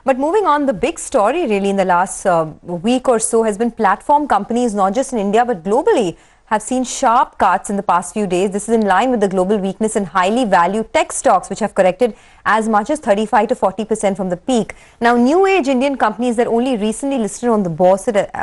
But moving on, the big story really in the last week or so has been platform companies, not just in India but globally, have seen sharp cuts in the past few days. This is in line with the global weakness in highly valued tech stocks, which have corrected as much as 35 to 40% from the peak. Now, new age Indian companies that only recently listed on the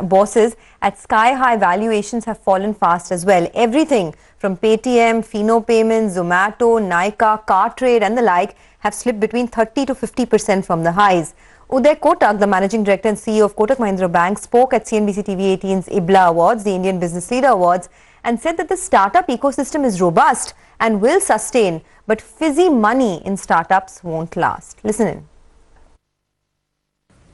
bourses at sky-high valuations have fallen fast as well. Everything from Paytm, Fino Payments, Zomato, Nykaa, Cartrade and the like have slipped between 30 to 50% from the highs. Uday Kotak, the Managing Director and CEO of Kotak Mahindra Bank, spoke at CNBC TV18's IBLA Awards, the Indian Business Leader Awards, and said that the startup ecosystem is robust and will sustain, but fizzy money in startups won't last. Listen in.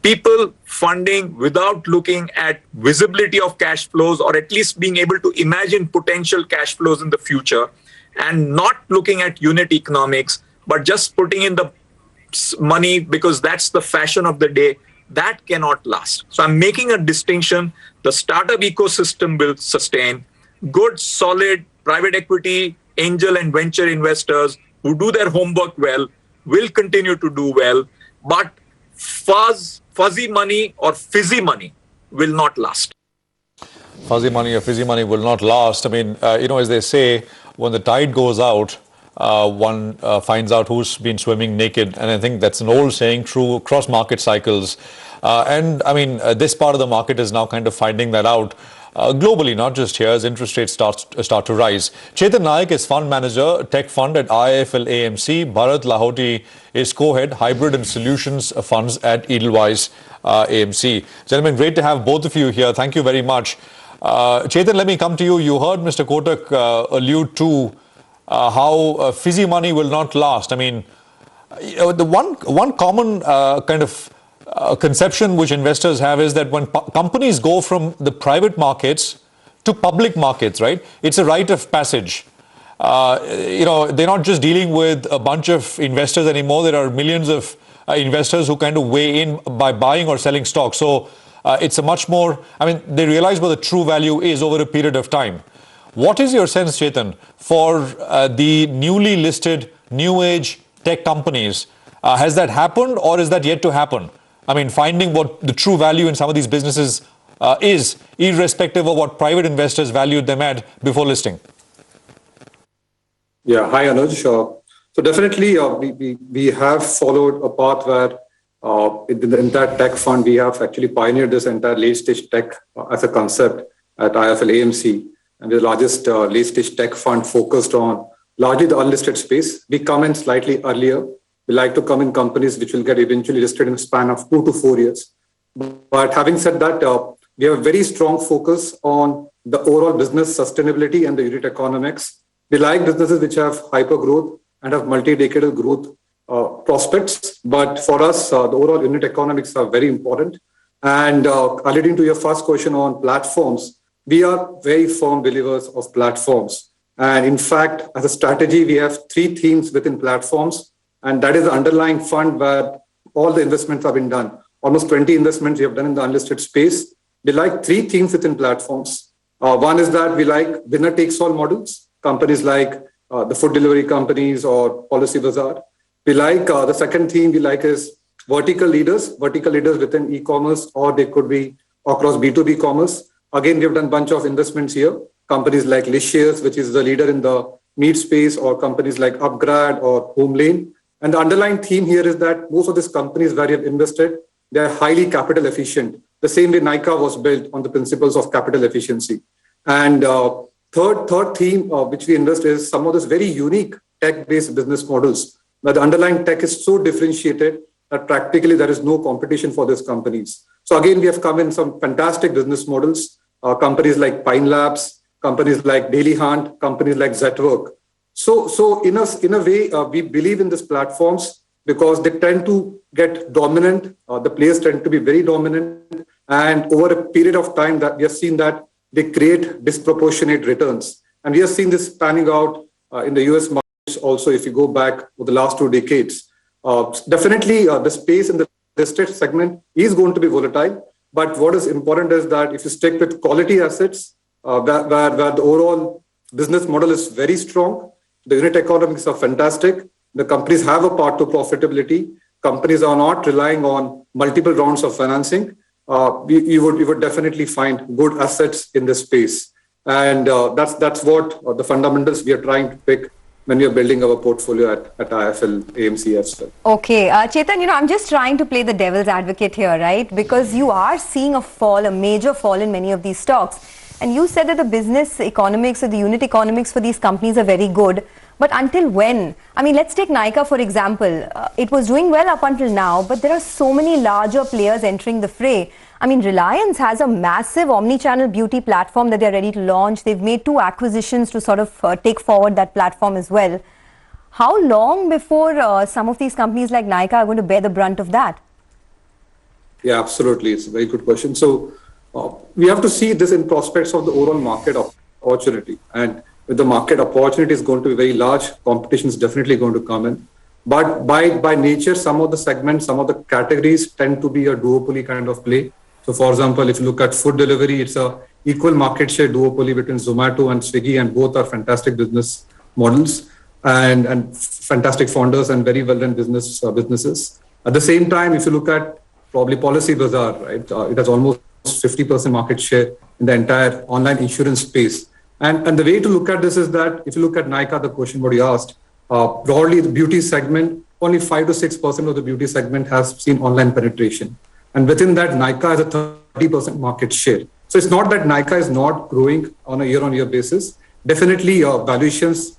People funding without looking at visibility of cash flows, or at least being able to imagine potential cash flows in the future, and not looking at unit economics, but just putting in the money because that's the fashion of the day, that cannot last. So I'm making a distinction. The startup ecosystem will sustain. Good, solid private equity, angel and venture investors who do their homework well will continue to do well, but fuzzy money or fizzy money will not last. Fuzzy money or fizzy money will not last. I mean, as they say, when the tide goes out, one finds out who's been swimming naked. And I think that's an old saying, true across market cycles. And I mean, this part of the market is now kind of finding that out globally, not just here, as interest rates start to rise. Chetan Naik is fund manager, tech fund at IIFL AMC. Bharat Lahoti is co-head, hybrid and solutions funds at Edelweiss AMC. Gentlemen, great to have both of you here. Thank you very much. Chetan, let me come to you. You heard Mr. Kotak allude to how fizzy money will not last. I mean, the one common kind of conception which investors have is that when companies go from the private markets to public markets, right, it's a rite of passage. They're not just dealing with a bunch of investors anymore. There are millions of investors who kind of weigh in by buying or selling stocks. So it's a much more, I mean, they realize what the true value is over a period of time. What is your sense, Chetan, for the newly listed new age tech companies? Has that happened or is that yet to happen? I mean, finding what the true value in some of these businesses is, irrespective of what private investors valued them at before listing. Yeah, hi Anuj. So definitely we have followed a path where in the entire tech fund, we have actually pioneered this entire late stage tech as a concept at IIFL AMC. And we're the largest late-stage tech fund focused on largely the unlisted space. We come in slightly earlier. We like to come in companies which will get eventually listed in a span of 2 to 4 years. But having said that, we have a very strong focus on the overall business sustainability and the unit economics. We like businesses which have hyper growth and have multi-decadal growth prospects. But for us, the overall unit economics are very important. And alluding to your first question on platforms, we are very firm believers of platforms. And in fact, as a strategy, we have 3 themes within platforms. And that is the underlying fund where all the investments have been done. Almost 20 investments we have done in the unlisted space. We like 3 themes within platforms. One is that we like winner takes all models, companies like the food delivery companies or Policy Bazaar. We like the second theme we like is vertical leaders within e-commerce, or they could be across B2B commerce. Again, we have done a bunch of investments here. Companies like Licious, which is the leader in the meat space, or companies like Upgrad or Homelane. And the underlying theme here is that most of these companies where you have invested, they are highly capital efficient. The same way Nykaa was built on the principles of capital efficiency. And third theme which we invest is some of these very unique tech-based business models, where the underlying tech is so differentiated that practically there is no competition for these companies. So again, we have come in some fantastic business models, companies like Pine Labs, companies like Daily Hunt, companies like Zetwork. So in a way, we believe in these platforms because they tend to get dominant. The players tend to be very dominant. And over a period of time that we have seen that they create disproportionate returns. And we have seen this panning out in the US markets also, if you go back for the last 2 decades. Definitely the space in the listed segment is going to be volatile. But what is important is that if you stick with quality assets, where the overall business model is very strong, the unit economics are fantastic, the companies have a path to profitability, companies are not relying on multiple rounds of financing, you would definitely find good assets in this space. And that's what the fundamentals we are trying to pick when we are building our portfolio at IIFL AMC as well. Okay, Chetan, I'm just trying to play the devil's advocate here, right? Because you are seeing a major fall in many of these stocks. And you said that the business economics or the unit economics for these companies are very good. But until when? I mean, let's take Nykaa, for example. It was doing well up until now, but there are so many larger players entering the fray. I mean, Reliance has a massive omni-channel beauty platform that they're ready to launch. They've made 2 acquisitions to sort of take forward that platform as well. How long before some of these companies like Nykaa are going to bear the brunt of that? Yeah, absolutely. It's a very good question. So we have to see this in prospects of the overall market opportunity. And if the market opportunity is going to be very large, competition is definitely going to come in. But by nature, some of the segments, some of the categories tend to be a duopoly kind of play. So for example, if you look at food delivery, it's a equal market share duopoly between Zomato and Swiggy, and both are fantastic business models and fantastic founders and very well-run businesses. At the same time, if you look at probably Policy Bazaar, right, it has almost 50% market share in the entire online insurance space. And the way to look at this is that if you look at Nykaa, the question what you asked, broadly the beauty segment, only 5 to 6% of the beauty segment has seen online penetration. And within that, Nykaa has a 30% market share. So it's not that Nykaa is not growing on a year-on-year basis. Definitely valuations,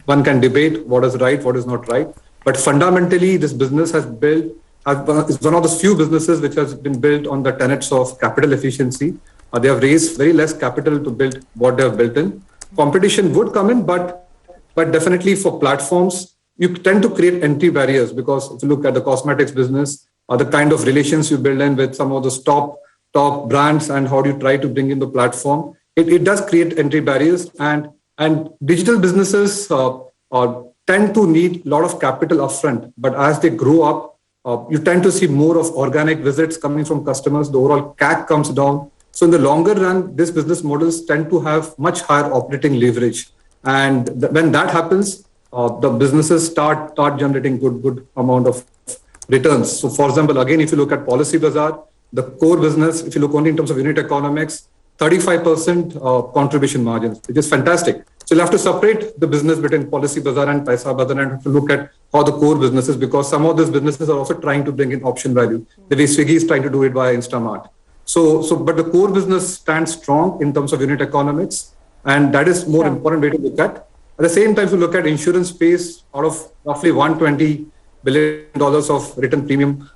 one can debate what is right, what is not right. But fundamentally, this business is one of the few businesses which has been built on the tenets of capital efficiency. They have raised very less capital to build what they have built in. Competition would come in, but definitely for platforms, you tend to create entry barriers, because if you look at the cosmetics business, the kind of relations you build in with some of those top brands and how do you try to bring in the platform, it does create entry barriers. And digital businesses tend to need a lot of capital upfront, but as they grow up, you tend to see more of organic visits coming from customers. The overall CAC comes down. So in the longer run, these business models tend to have much higher operating leverage. And when that happens, the businesses start generating good amount of returns. So for example, again, if you look at Policy Bazaar, the core business, if you look only in terms of unit economics, 35% contribution margins, which is fantastic. So you'll have to separate the business between Policy Bazaar and Paisa Bazaar and to look at how the core businesses, because some of these businesses are also trying to bring in option value. The way Swiggy is trying to do it via Instamart. But the core business stands strong in terms of unit economics, and that is more important way to look at. At the same time, if you look at insurance space, out of roughly $120 billion of written premium,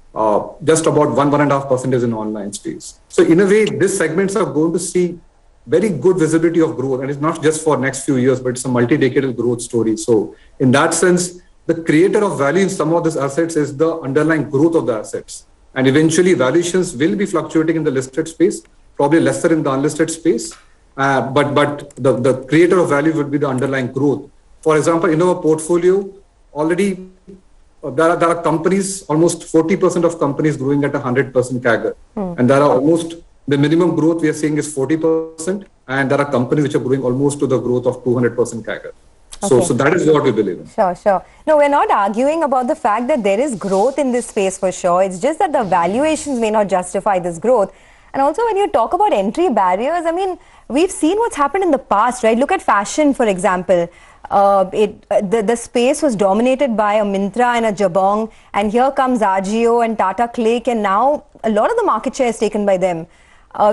just about 1.5% is in online space. So in a way, these segments are going to see very good visibility of growth, and it's not just for next few years, but it's a multi-decadal growth story. So in that sense, the creator of value in some of these assets is the underlying growth of the assets. And eventually valuations will be fluctuating in the listed space, probably lesser in the unlisted space. But the creator of value would be the underlying growth. For example, in our portfolio, already there are companies, almost 40% of companies growing at 100% CAGR. And there are almost, the minimum growth we are seeing is 40%. And there are companies which are growing almost to the growth of 200% CAGR. So that is what we believe in. Sure. No, we're not arguing about the fact that there is growth in this space for sure. It's just that the valuations may not justify this growth. And also when you talk about entry barriers, I mean, we've seen what's happened in the past, right? Look at fashion, for example. The space was dominated by a Myntra and a Jabong, and here comes Ajio and Tata Click, and now a lot of the market share is taken by them.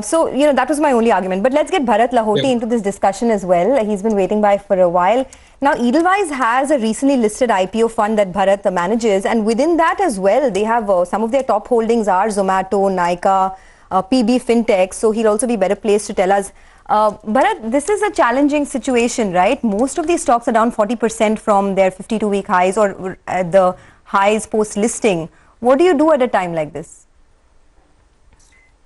So, that was my only argument. But let's get Bharat Lahoti into this discussion as well. He's been waiting by for a while. Now, Edelweiss has a recently listed IPO fund that Bharat manages, and within that as well, they have some of their top holdings are Zomato, Nykaa, PB Fintech. So he'll also be better placed to tell us. Bharat, this is a challenging situation, right? Most of these stocks are down 40% from their 52-week highs or the highs post-listing. What do you do at a time like this?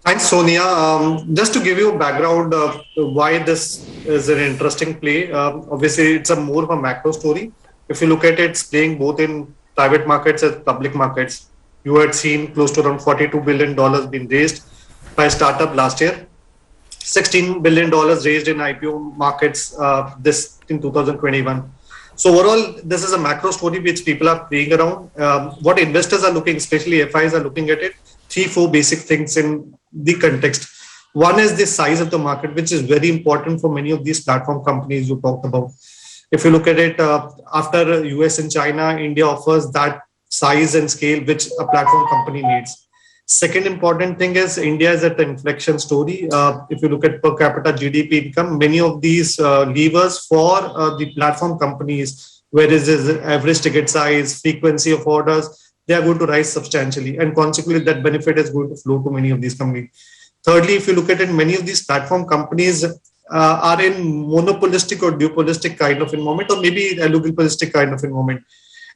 Thanks, Sonia. Just to give you a background of why this is an interesting play, obviously it's more of a macro story. If you look at it, it's playing both in private markets and public markets. You had seen close to around $42 billion being raised by a startup last year. $16 billion raised in IPO markets in 2021. So overall, this is a macro story which people are playing around. What investors are looking, especially FIs are looking at it, 3-4 basic things in the context. One is the size of the market, which is very important for many of these platform companies you talked about. If you look at it, after US and China, India offers that size and scale which a platform company needs. Second important thing is India is at the inflection story. If you look at per capita GDP income, many of these levers for the platform companies, whereas the average ticket size, frequency of orders, they are going to rise substantially. And consequently, that benefit is going to flow to many of these companies. Thirdly, if you look at it, many of these platform companies are in monopolistic or duopolistic kind of environment, or maybe oligopolistic kind of environment.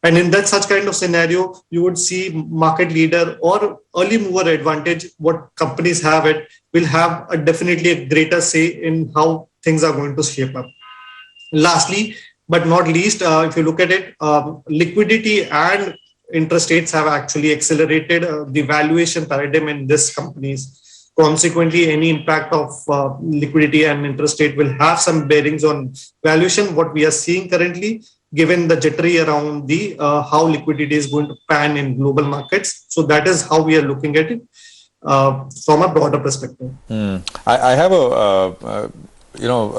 And in that such kind of scenario, you would see market leader or early mover advantage. What companies have it will have definitely a greater say in how things are going to shape up. Lastly, but not least, if you look at it, liquidity and interest rates have actually accelerated the valuation paradigm in these companies. Consequently, any impact of liquidity and interest rate will have some bearings on valuation. What we are seeing currently, given the jittery around the how liquidity is going to pan in global markets. So that is how we are looking at it from a broader perspective. I have a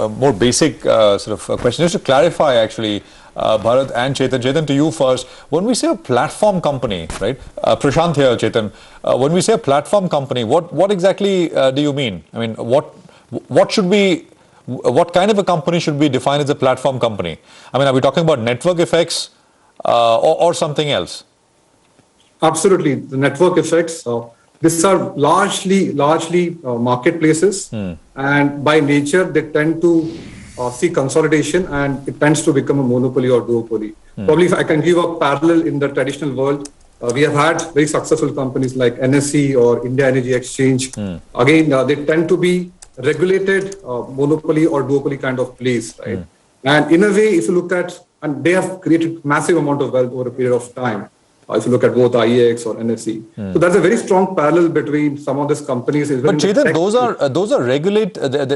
more basic sort of question, just to clarify actually, Bharat and Chetan. Chetan, to you first. When we say a platform company, right? Prashant here, Chetan. When we say a platform company, what exactly do you mean? I mean, what should be, what kind of a company should be defined as a platform company? I mean, are we talking about network effects or something else? Absolutely, the network effects. These are largely marketplaces, and by nature they tend to see consolidation, and it tends to become a monopoly or duopoly. Probably, if I can give a parallel in the traditional world, we have had very successful companies like NSE or India Energy Exchange. Again, they tend to be regulated monopoly or duopoly kind of place, right? And in a way, if you look at, and they have created massive amount of wealth over a period of time. If you look at both IEX or NSE. So that's a very strong parallel between some of these companies. But Chetan, those are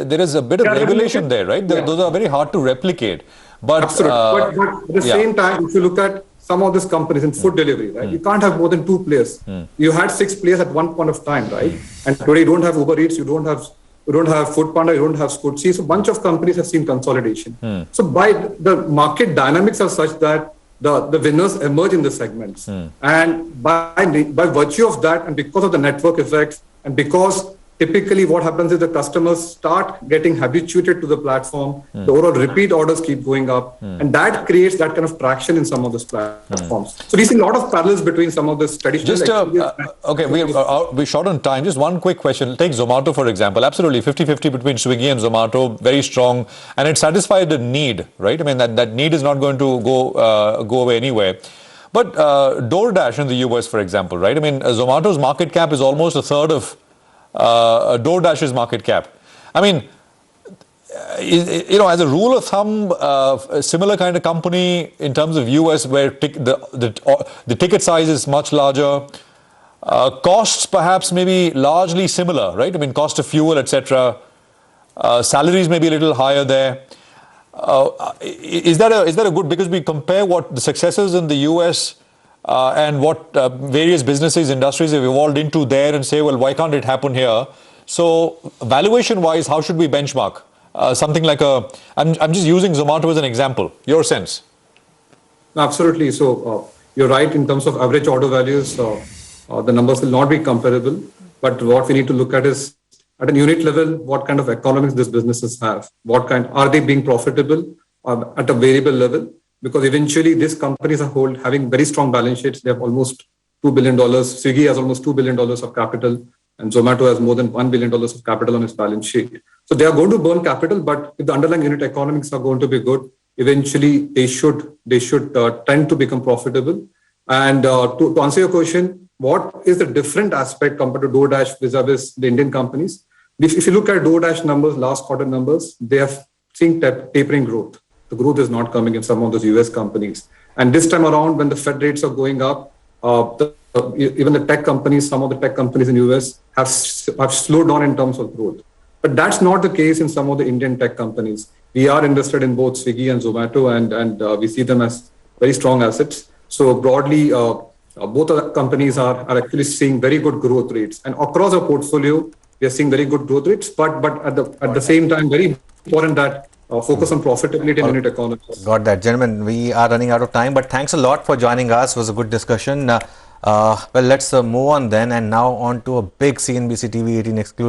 there is a bit of regulation there, right? Those are very hard to replicate. But, absolutely. But at the same time, if you look at some of these companies in food delivery, right? You can't have more than 2 players. You had 6 players at one point of time, right? And today you don't have Uber Eats, you don't have Food Panda, you don't have Scootsie. So a bunch of companies have seen consolidation. So by the market dynamics are such that the winners emerge in the segments. And by virtue of that, and because of the network effects, and because typically what happens is the customers start getting habituated to the platform, the overall repeat orders keep going up, and that creates that kind of traction in some of those platforms. So we see a lot of parallels between some of this traditional... Okay, we're short on time. Just one quick question. Take Zomato, for example. Absolutely, 50-50 between Swiggy and Zomato, very strong, and it satisfied the need, right? I mean, that need is not going to go away anywhere. But DoorDash in the US, for example, right? I mean, Zomato's market cap is almost a third of DoorDash's market cap. I mean, as a rule of thumb, a similar kind of company in terms of US, where the ticket size is much larger, costs perhaps maybe largely similar, right? I mean, cost of fuel, etc. Salaries may be a little higher there. Is that a good, because we compare what the successes in the US and what various businesses, industries have evolved into there, and say, well, why can't it happen here? So valuation-wise, how should we benchmark? Something like I'm just using Zomato as an example. Your sense? Absolutely. So you're right in terms of average order values. The numbers will not be comparable. But what we need to look at is, at a unit level, what kind of economics these businesses have? Are they being profitable at a variable level? Because eventually these companies are having very strong balance sheets. They have almost $2 billion. Swiggy has almost $2 billion of capital, and Zomato has more than $1 billion of capital on its balance sheet. So they are going to burn capital, but if the underlying unit economics are going to be good, eventually they should tend to become profitable. And to answer your question, what is the different aspect compared to DoorDash vis-a-vis the Indian companies? If you look at DoorDash numbers, last quarter numbers, they have seen tapering growth. The growth is not coming in some of those US companies. And this time around, when the Fed rates are going up, even the tech companies, some of the tech companies in US have slowed down in terms of growth. But that's not the case in some of the Indian tech companies. we are interested in both Swiggy and Zomato, and we see them as very strong assets. So broadly, both of the companies are actually seeing very good growth rates, and across our portfolio, we are seeing very good growth rates. But at the same time, very important that focus on profitability and unit economics. Got that, gentlemen. We are running out of time, but thanks a lot for joining us. It was a good discussion. Well, let's move on then, and now on to a big CNBC TV18 exclusive.